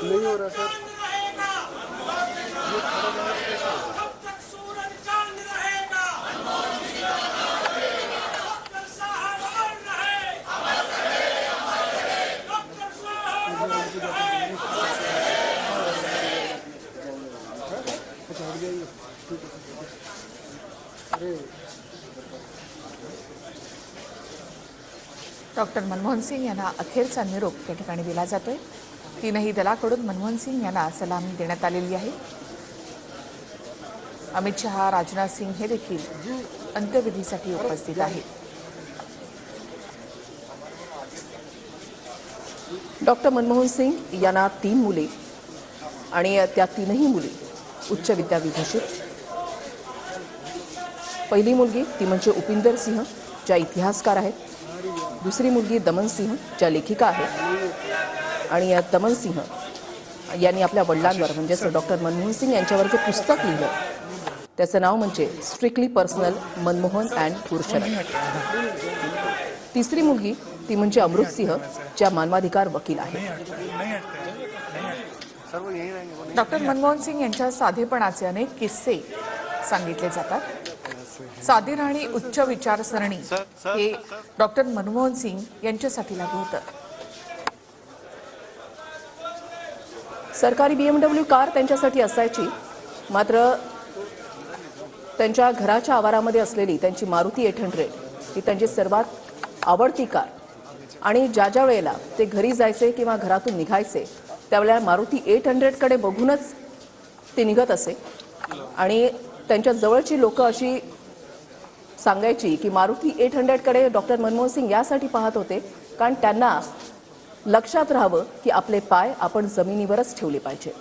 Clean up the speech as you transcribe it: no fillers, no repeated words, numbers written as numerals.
नहीं हो रहा सर। अच्छा हट जाएंगे। अरे डॉक्टर मनमोहन सिंग यांना अखेरचा निरोप या ठिकाणी दिला जातोय। तीनही दलाकडून मनमोहन सिंग यांना सलामी देण्यात आलेली आहे। अमित शहा, राजनाथ सिंग हे देखील अंत्यविधीसाठी उपस्थित आहेत। डॉक्टर मनमोहन सिंग यांना 3 मुले आणि त्या 3ही मुली उच्च विद्याविभूषित। पहिली मुलगी ती म्हणजे उपिंदर सिंह, ज्या इतिहासकार आहेत। दुसरी मुलगी दमन सिंह, ज्या लेखिका आहेत। आणि दमन सिंह यांनी आपल्या वडिलांवर म्हणजेच डॉक्टर मनमोहन सिंग यांच्यावर जे पुस्तक लिहिलं त्याचं नाव म्हणजे strictly personal Manmohan and Gursharan. तिसरी मुलगी ती म्हणजे अमृत सिंह, ज्या मानवाधिकार वकील आहेत। डॉक्टर मनमोहन सिंग यांच्या साधेपणाचे अनेक किस्से सांगितले जातात। साधे आणि उच्च विचारसरणी हे डॉक्टर मनमोहन सिंग यांच्यासाठी लागू होतं। सरकारी BMW कार त्यांच्यासाठी असायची, मात्र त्यांच्या घराच्या आवारामध्ये असलेली त्यांची मारुती 800 ही त्यांची सर्वात आवडती कार। आणि ज्या वेळेला ते घरी जायचे किंवा घरातून निघायचे त्यावेळेला मारुती 800 कडे बघूनच ते निघत असे। आणि त्यांच्या जवळची लोक अशी सांगायची की मारुती 800 कडे डॉक्टर मनमोहन सिंग यासाठी पाहत होते कारण त्यांना लक्षात राहावं की आपले पाय आपण जमिनीवरच ठेवले पाहिजे।